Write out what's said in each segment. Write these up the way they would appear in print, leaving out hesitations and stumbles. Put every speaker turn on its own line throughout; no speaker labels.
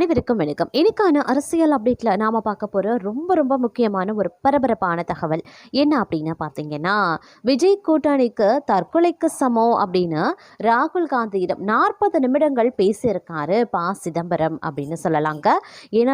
அனைவருக்கும் வணக்கம். இன்னைக்கான அரசியல் அப்டேட்ல நாம பார்க்க போற ரொம்ப ரொம்ப முக்கியமான ஒரு பரபரப்பான தகவல் என்ன அப்படின்னு பார்த்தீங்கன்னா, விஜய் கூட்டணிக்கு தற்கொலைக்கு சமம் அப்படின்னு ராகுல் காந்தியிடம் 40 நிமிடங்கள் பேசியிருக்காரு சிதம்பரம் அப்படின்னு சொல்லலாங்க. ஏன்னா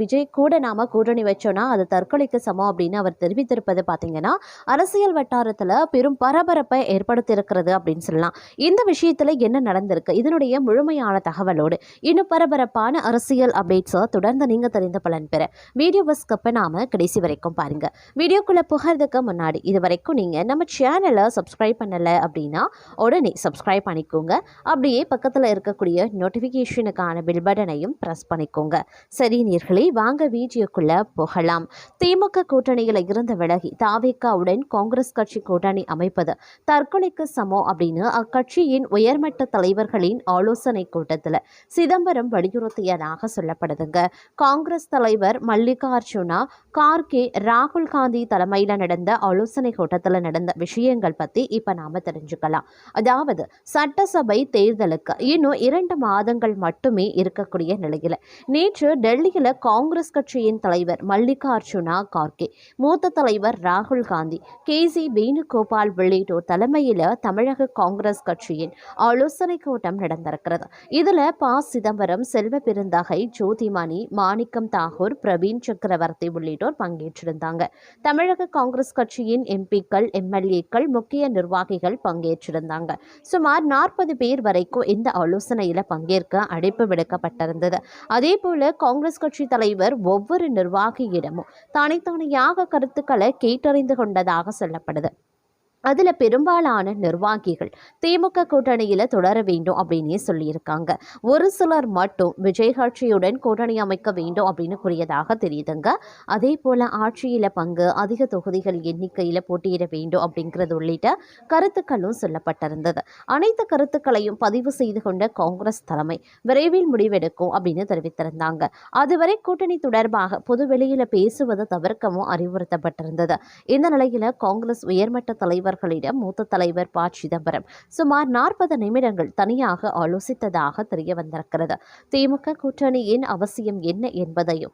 விஜய் கூட நாம கூட்டணி வச்சோம்னா அது தற்கொலைக்கு சமம் அப்படின்னு அவர் தெரிவித்திருப்பது பார்த்தீங்கன்னா அரசியல் வட்டாரத்தில் பெரும் பரபரப்பை ஏற்படுத்தியிருக்கிறது அப்படின்னு சொல்லலாம். இந்த விஷயத்துல என்ன நடந்திருக்கு, இதனுடைய முழுமையான தகவலோடு இன்னும் பரபரப்பான அரசியல் அப்டேட்ஸை தொடர்ந்து நீங்க தெரிந்த பலன் பெற வீடியோவை ஸ்கிப் பண்ணாம கடைசி வரைக்கும் பாருங்க. வீடியோக்குள்ள புகிறதுக்கு முன்னாடி இது வரைக்கும் நீங்க நம்ம சேனலை சப்ஸ்கிரைப் பண்ணல அப்படின்னா உடனே சப்ஸ்கிரைப் பண்ணிக்கோங்க. அப்படியே பக்கத்தில் இருக்கக்கூடிய நோட்டிஃபிகேஷனுக்கான பில் பட்டனையும் ப்ரெஸ் பண்ணிக்கோங்க. சரி நேயர்களே, வாங்க வீடியோக்குள்ள போகலாம். திமுக கூட்டணியில் இருந்து விலகி தாவேகாவுடன் காங்கிரஸ் கட்சி கூட்டணி அமைப்பது தற்கொலைக்கு சமம் அப்படின்னு அக்கட்சியின் உயர்மட்ட தலைவர்களின் ஆலோசனை கூட்டத்தில் சிதம்பரம் வலியுறுத்தியதாக சொல்லப்படுதுங்க. காங்கிரஸ் தலைவர் மல்லிகார்ஜுனா கார்கே ராகுல் காந்தி தலைமையில் நடந்த ஆலோசனை கூட்டத்தில் நடந்த விஷயங்கள் பற்றி இப்போ நாம தெரிஞ்சுக்கலாம். அதாவது சட்டசபை தேர்தலுக்கு இன்னும் 2 மாதங்கள் மட்டுமே இருக்கக்கூடிய நிலையில் நேற்று டெல்லியில் காங்கிரஸ் கட்சியின் தலைவர் மல்லிகார்ஜுனா கார்கே, மூத்த தலைவர் ராகுல் காந்தி, KC வேணுகோபால் உள்ளிட்டோர் தலைமையில் தமிழக காங்கிரஸ் கட்சியின் ஆலோசனை கூட்டம் நடந்திருக்கிறது. இதுல சிதம்பரம், செல்வ பெருந்தகை, ஜோதிமணி, மாணிக்கம் தாகூர், பிரவீன் சக்கரவர்த்தி உள்ளிட்டோர் பங்கேற்றிருந்தாங்க. தமிழக காங்கிரஸ் கட்சியின் MPக்கள், MLAக்கள், முக்கிய நிர்வாகிகள் பங்கேற்றிருந்தாங்க. சுமார் 40 பேர் வரைக்கும் இந்த ஆலோசனையில பங்கேற்க அழைப்பு விடுக்கப்பட்டிருந்தது. அதே போல காங்கிரஸ் கட்சி தலைவர் ஒவ்வொரு நிர்வாகியிடமும் தனித்தனியாக கருத்துக்களை கேட்டறிந்து கொண்டதாக சொல்லப்படுது. அதில் பெரும்பாலான நிர்வாகிகள் திமுக கூட்டணியில் தொடர வேண்டும் அப்படின்னே சொல்லியிருக்காங்க. ஒரு சிலர் மட்டும் விஜய் கட்சியுடன் கூட்டணி அமைக்க வேண்டும் அப்படின்னு கூறியதாக தெரியுதுங்க. அதே போல ஆட்சியில் பங்கு, அதிக தொகுதிகள் எண்ணிக்கையில் போட்டியிட வேண்டும் அப்படிங்கிறது உள்ளிட்ட கருத்துக்களும் சொல்லப்பட்டிருந்தது. அனைத்து கருத்துக்களையும் பதிவு செய்து கொண்ட காங்கிரஸ் தலைமை விரைவில் முடிவெடுக்கும் அப்படின்னு தெரிவித்திருந்தாங்க. அதுவரை கூட்டணி தொடர்பாக பொது வெளியில பேசுவது தவிர்க்கவும் அறிவுறுத்தப்பட்டிருந்தது. இந்த நிலையில காங்கிரஸ் உயர்மட்ட தலைவர் மூத்த தலைவர் சிதம்பரம் சுமார் 40 நிமிடங்கள் தனியாக ஆலோசித்ததாக தெரிய வந்திருக்கிறது. திமுக கூட்டணியின் அவசியம் என்ன என்பதையும்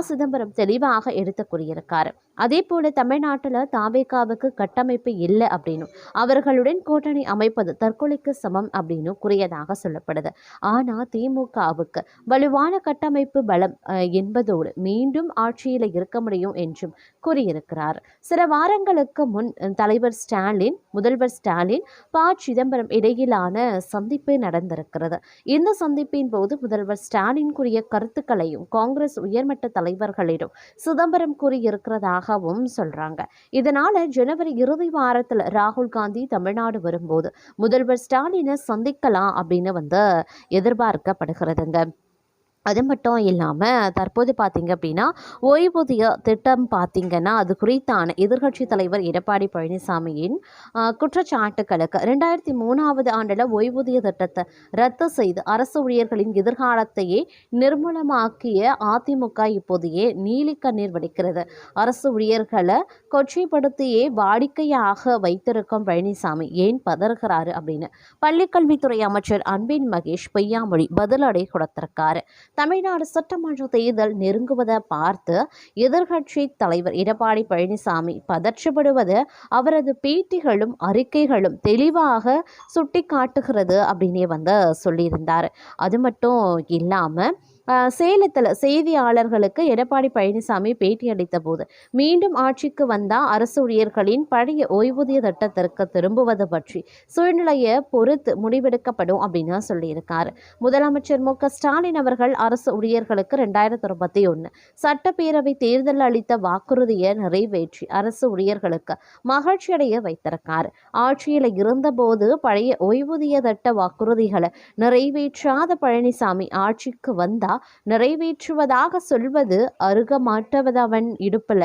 சிதம்பரம் தெளிவாக எடுத்து கூறியிருக்காரு. அதே போல தமிழ்நாட்டில் தாவேகாவுக்கு கட்டமைப்பு இல்லை அப்படின்னும் அவர்களுடன் கூட்டணி அமைப்பது தற்கொலைக்கு சமம் அப்படின்னு கூறியதாக சொல்லப்படுது. ஆனால் திமுகவுக்கு வலுவான கட்டமைப்பு பலம் என்பதோடு மீண்டும் ஆட்சியில் இருக்க முடியும் என்றும் கூறியிருக்கிறார். சில வாரங்களுக்கு முன் தலைவர் ஸ்டாலின், முதல்வர் ஸ்டாலின், சிதம்பரம் இடையிலான சந்திப்பு நடந்திருக்கிறது. இந்த சந்திப்பின் போது முதல்வர் ஸ்டாலின் கூறிய கருத்துக்களையும் காங்கிரஸ் உயர்மட்ட தலைவர்களிடம் சிதம்பரம் கூறியிருக்கிறதாக சொல்றாங்க. இதனால ஜனவரி இறுதி வாரத்தில் ராகுல் காந்தி தமிழ்நாடு வரும்போது முதல்வர் ஸ்டாலினை சந்திக்கலாம் அப்படின்னு எதிர்பார்க்கப்படுகிறதுங்க. அது மட்டும் இல்லாமல் தற்போது பார்த்தீங்க அப்படின்னா ஓய்வூதிய திட்டம் பார்த்தீங்கன்னா அது குறித்தான எதிர்க்கட்சி தலைவர் எடப்பாடி பழனிசாமியின் குற்றச்சாட்டுகளுக்கு 2003ஆவது ஆண்டில் ஓய்வூதிய திட்டத்தை ரத்து செய்து அரசு ஊழியர்களின் எதிர்காலத்தையே நிர்மூலமாக்கிய அதிமுக இப்போதையே நீலி கண்ணீர் வடிக்கிறது. அரசு ஊழியர்களை கொச்சைப்படுத்தியே வாடிக்கையாக வைத்திருக்கும் பழனிசாமி ஏன் பதறுகிறாரு அப்படின்னு பள்ளிக்கல்வித்துறை அமைச்சர் அன்பில் மகேஷ் பொய்யாமொழி பதிலடி கொடுத்திருக்காரு. தமிழ்நாடு சட்டமன்ற தேர்தல் நெருங்குவதை பார்த்து எதிர்க்கட்சி தலைவர் எடப்பாடி பழனிசாமி பதற்றப்படுவது அவரது பேட்டிகளும் அறிக்கைகளும் தெளிவாக சுட்டி காட்டுகிறது அப்படின்னே சொல்லியிருந்தார். அது மட்டும் இல்லாமல் சேலத்தில் செய்தியாளர்களுக்கு எடப்பாடி பழனிசாமி பேட்டி அளித்த போது மீண்டும் ஆட்சிக்கு வந்தால் அரசு ஊழியர்களின் பழைய ஓய்வூதிய திட்டத்திற்கு திரும்புவது பற்றி சூழ்நிலையை பொறுத்து முடிவெடுக்கப்படும் அப்படின்னு சொல்லியிருக்காரு. முதலமைச்சர் ஸ்டாலின் அவர்கள் அரசு ஊழியர்களுக்கு 2021 சட்டப்பேரவை தேர்தல் அளித்த வாக்குறுதியை நிறைவேற்றி அரசு ஊழியர்களுக்கு மகிழ்ச்சி அடைய வைத்திருக்காரு. ஆட்சியில் இருந்தபோது பழைய ஓய்வூதிய திட்ட வாக்குறுதிகளை நிறைவேற்றாத பழனிசாமி ஆட்சிக்கு வந்தா நிறைவேற்றுவதாக சொல்வது அருக மாட்டவதவன் இடுப்புல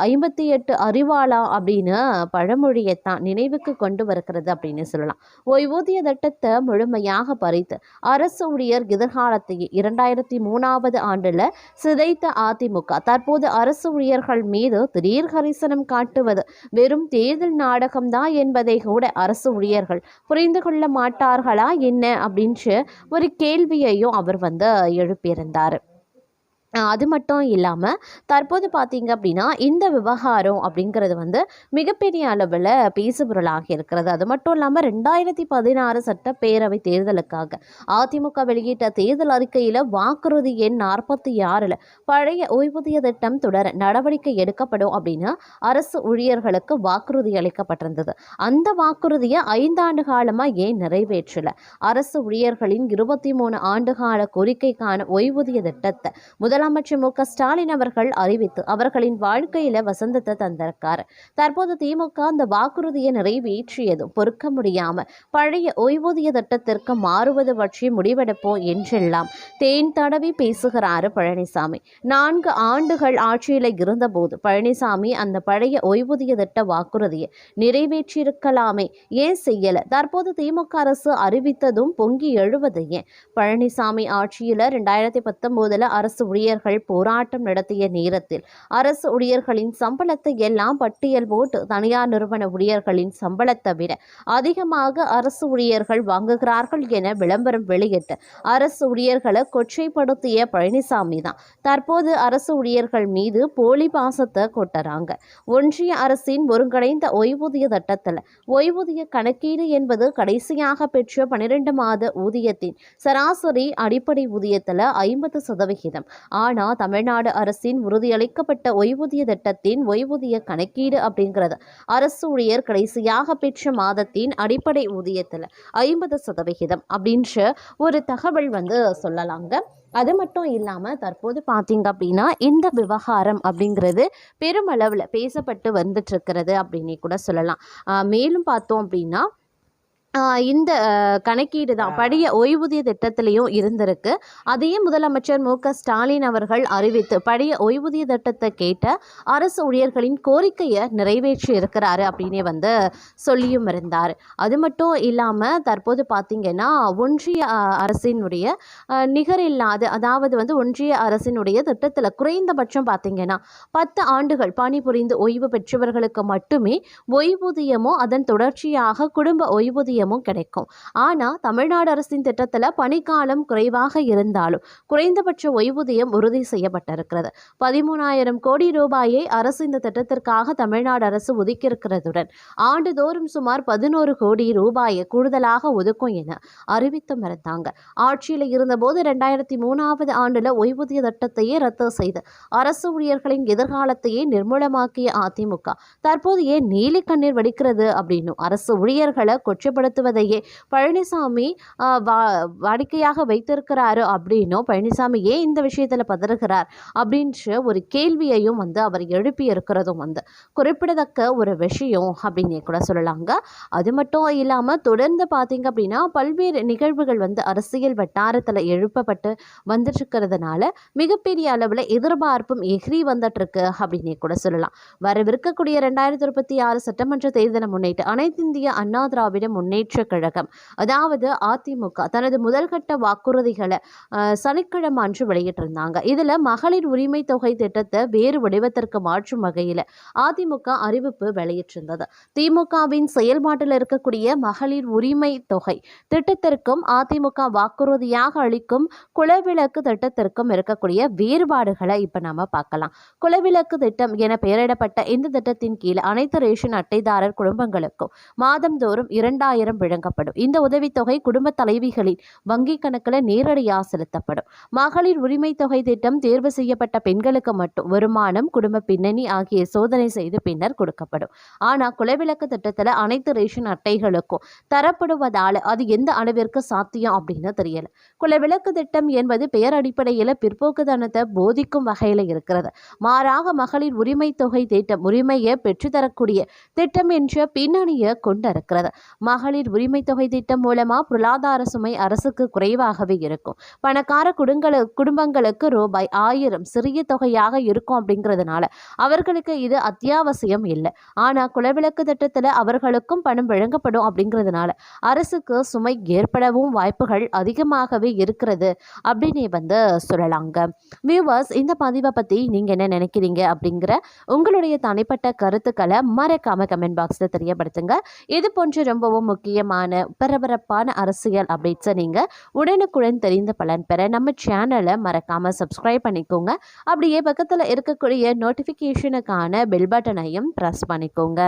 58 அறிவாளா அப்படின்னு பழமொழியைத்தான் நினைவுக்கு கொண்டு வருகிறது அப்படின்னு சொல்லலாம். ஓய்வூதிய திட்டத்தை முழுமையாக பறித்து அரசு ஊழியர் எதிர்காலத்தையே 2003ஆவது ஆண்டுல சிதைத்த அதிமுக தற்போது அரசு ஊழியர்கள் மீது திடீர் கரிசனம் காட்டுவது வெறும் தேர்தல் நாடகம்தான் என்பதை கூட அரசு ஊழியர்கள் புரிந்து கொள்ள மாட்டார்களா என்ன அப்படின்ற ஒரு கேள்வியையும் அவர் எழுப்பியிருந்தார். அது மட்டும் இல்லாமல் தற்போது பார்த்தீங்க அப்படின்னா இந்த விவகாரம் அப்படிங்கிறது வந்து மிகப்பெரிய அளவில் பேசுபொருளாக இருக்கிறது. அது மட்டும் இல்லாமல் 2016 சட்டப்பேரவை தேர்தலுக்காக அதிமுக வெளியிட்ட தேர்தல் அறிக்கையில் வாக்குறுதி எண் 46 பழைய ஓய்வூதிய திட்டம் தொடர நடவடிக்கை எடுக்கப்படும் அப்படின்னு அரசு ஊழியர்களுக்கு வாக்குறுதி அளிக்கப்பட்டிருந்தது. அந்த வாக்குறுதியை 5 ஆண்டு காலமாக ஏன் நிறைவேற்றலை? அரசு ஊழியர்களின் 23 ஆண்டு கால கோரிக்கைக்கான ஓய்வூதிய திட்டத்தை முதலமைச்சர் மு.க. ஸ்டாலின் அவர்கள் அறிவித்து அவர்களின் வாழ்க்கையில வசந்தத்தை தந்திருக்காரு. தற்போது திமுக அந்த வாக்குறுதியை நிறைவேற்றியதும் பொறுக்க முடியாம பழைய ஓய்வூதிய திட்டத்திற்கு மாறுவது பற்றி முடிவெடுப்போம் என்றெல்லாம் தேன் தடவி பேசுகிறாரு பழனிசாமி. 4 ஆண்டுகள் ஆட்சியில் இருந்தபோது பழனிசாமி அந்த பழைய ஓய்வூதிய திட்ட வாக்குறுதியை நிறைவேற்றியிருக்கலாமே, ஏன் செய்யல? தற்போது திமுக அரசு அறிவித்ததும் பொங்கி எழுவது ஏன்? பழனிசாமி ஆட்சியில் 2019 அரசு ஊழியர்கள் போராட்டம் நடத்திய நேரத்தில் அரசு ஊழியர்களின் சம்பளத்தை எல்லாம் பட்டியல் போட்டு தனியார் நிறுவன ஊழியர்களின் சம்பளத்தை விட அதிகமாக அரசு ஊழியர்கள் வாங்குகிறார்கள் என விளம்பரம் வெளியிட்டு அரசு ஊழியர்களை கொச்சைப்படுத்திய பழனிசாமி தான் தற்போது அரசு ஊழியர்கள் மீது போலி பாசத்தை கொட்டுறாங்க. ஒன்றிய அரசின் ஒருங்கிணைந்த ஓய்வூதிய திட்டத்தில் ஓய்வூதிய கணக்கீடு என்பது கடைசியாக பெற்ற 12 மாத ஊதியத்தின் சராசரி அடிப்படை ஊதியத்தில் 50%. ஆனால் தமிழ்நாடு அரசின் உறுதியளிக்கப்பட்ட ஓய்வூதிய திட்டத்தின் ஓய்வூதிய கணக்கீடு அப்படிங்கிறது அரசு ஊழியர் கடைசியாக பெற்ற மாதத்தின் அடிப்படை ஊதியத்தில் 50% அப்படின்ற ஒரு தகவல் வந்து சொல்லலாங்க. அது மட்டும் இல்லாமல் தற்போது பார்த்தீங்க அப்படின்னா இந்த விவகாரம் அப்படிங்கிறது பெருமளவில் பேசப்பட்டு வந்துட்டு இருக்கிறது அப்படின்னு கூட சொல்லலாம். மேலும் பார்த்தோம் அப்படின்னா இந்த கணக்கீடு தான் பழைய ஓய்வூதிய திட்டத்திலையும் இருந்திருக்கு. அதையே முதலமைச்சர் மு.க. ஸ்டாலின் அவர்கள் அறிவித்து பழைய ஓய்வூதிய திட்டத்தை கேட்ட அரசு ஊழியர்களின் கோரிக்கையை நிறைவேற்றி இருக்கிறாரு அப்படின்னே வந்து சொல்லியும் இருந்தார். அது மட்டும் இல்லாமல் தற்போது பார்த்திங்கன்னா ஒன்றிய அரசினுடைய நிகரில்லாத அதாவது வந்து ஒன்றிய அரசினுடைய திட்டத்தில் குறைந்தபட்சம் பார்த்திங்கன்னா 10 ஆண்டுகள் பணிபுரிந்து ஓய்வு பெற்றவர்களுக்கு மட்டுமே ஓய்வூதியமோ அதன் தொடர்ச்சியாக குடும்ப ஓய்வூதியம் கிடைக்கும். ஆனால் தமிழ்நாடு அரசின் திட்டத்தில் பணிக்காலம் குறைவாக இருந்தாலும் குறைந்தபட்ச ஓய்வூதியம் உறுதி செய்யப்பட்டிருக்கிறது. 13,000 கோடி ரூபாயை அரசு இந்த திட்டத்திற்காக தமிழ்நாடு அரசு ஒதுக்கியிருக்கிறதுடன் ஆண்டுதோறும் சுமார் 11 கோடி ரூபாயை கூடுதலாக ஒதுக்கும் என அறிவித்து மறுத்தாங்க. ஆட்சியில் இருந்தபோது 2003 ஆண்டுல ஓய்வூதிய திட்டத்தையே ரத்து செய்து அரசு ஊழியர்களின் எதிர்காலத்தையே நிர்மூலமாக்கிய அதிமுக தற்போது ஏன் நீலி கண்ணீர் வடிக்கிறது அப்படின்னு அரசு ஊழியர்களை கொச்சப்படுத்த பழனிசாமி வாடிக்கையாக வைத்திருக்கிறாரு அப்படின்னும் பழனிசாமி ஏன் இந்த விஷயத்துல பதறுகிறார் அப்படின்ற ஒரு கேள்வியையும் வந்து அவர் எழுப்பி இருக்கிறதும் வந்து குறிப்பிடத்தக்க ஒரு விஷயம் அப்படின்னு கூட சொல்லலாங்க. அது மட்டும் இல்லாம தொடர்ந்து பார்த்தீங்க அப்படின்னா பல்வேறு நிகழ்வுகள் வந்து அரசியல் வட்டாரத்துல எழுப்பப்பட்டு வந்துட்டு இருக்கிறதுனால மிகப்பெரிய அளவுல எதிர்பார்ப்பும் எகிரி வந்துட்டு இருக்கு அப்படின்னு கூட சொல்லலாம். வரவிருக்கக்கூடிய 2026 சட்டமன்ற தேர்தலை முன்னிட்டு அனைத்து இந்திய அண்ணா திராவிட முன்னேற்ற கழகம் அதாவது அதிமுக தனது முதல்கட்ட வாக்குறுதிகளை சனிக்கிழமை அன்று வெளியிட்டிருந்தாங்க. இதுல மகளிர் உரிமை தொகை திட்டத்தை வேறு வடிவத்திற்கு மாற்றும் வகையில் அதிமுக அறிவிப்பு வெளியிட்டிருந்தது. திமுகவின் செயல்பாட்டில் இருக்கக்கூடிய மகளிர் உரிமை தொகை திட்டத்திற்கும் அதிமுக வாக்குறுதியாக அளிக்கும் குலவிளக்கு திட்டத்திற்கும் இருக்கக்கூடிய வேறுபாடுகளை இப்ப நாம பார்க்கலாம். குலவிளக்கு திட்டம் என பெயரிடப்பட்ட இந்த திட்டத்தின் கீழ் அனைத்து ரேஷன் அட்டைதாரர் குடும்பங்களுக்கும் மாதந்தோறும் 2,000 வழங்கப்படும். இந்த உதவித்தொகை குடும்ப தலைவிகளின் வங்கி கணக்கில் நேரடியாக செலுத்தப்படும். மகளிர் உரிமை தொகை திட்டம் தேர்வு செய்யப்பட்ட பெண்களுக்கு மட்டும் வருமானம், குடும்ப பின்னணி ஆகிய சோதனை செய்து பின்னர் கொடுக்கப்படும். ஆனால் குலவிளக்கு திட்டத்தில் அனைத்து ரேஷன் அட்டைகளுக்கும் தரப்படுவதால் அது எந்த அளவிற்கு சாத்தியம் அப்படின்னு தெரியல. குலவிளக்கு திட்டம் என்பது பெயர் அடிப்படையில் பிற்போக்குத்தனத்தை போதிக்கும் வகையில் இருக்கிறது. மாறாக மகளிர் உரிமை தொகை திட்டம் உரிமையை பெற்றுத்தரக்கூடிய திட்டம் என்ற பின்னணியை கொண்டிருக்கிறது. மகளிர் உரிமை தொகை திட்டம் மூலமா பொருளாதார சுமை அரசுக்கு குறைவாகவே இருக்கும். பணக்கார குடும்பங்களுக்கு ரூபாய் 1000 சிறிய தொகையாக இருக்கும் அப்படிங்கிறதுனால அவர்களுக்கு இது அத்தியாவசியம் இல்லை. ஆனா குலவிளக்கு திட்டத்துல அவர்களுக்கும் பணம் வழங்கப்படும் அப்படிங்கிறதுனால அரசுக்கு சுமை ஏற்படவும் வாய்ப்புகள் அதிகமாகவே இருக்கிறது அப்படின்னு வந்து சொல்லலாங்க. வியூவர்ஸ், இந்த பதிவை பத்தி நீங்க என்ன நினைக்கிறீங்க அப்படிங்கிற உங்களுடைய தனிப்பட்ட கருத்துக்களை மறக்காம கமெண்ட் பாக்ஸ்ல தெரியப்படுத்துங்க. இது போன்ற ரொம்பவும் முக்கிய முக்கியமான பரபரப்பான அரசியல் அப்டேட்ஸை நீங்கள் உடனுக்குடன் தெரிந்த பலன் பெற நம்ம சேனலை மறக்காமல் சப்ஸ்கிரைப் பண்ணிக்கோங்க. அப்படியே பக்கத்தில் இருக்கக்கூடிய நோட்டிஃபிகேஷனுக்கான பெல் பட்டனையும் ப்ரெஸ் பண்ணிக்கோங்க.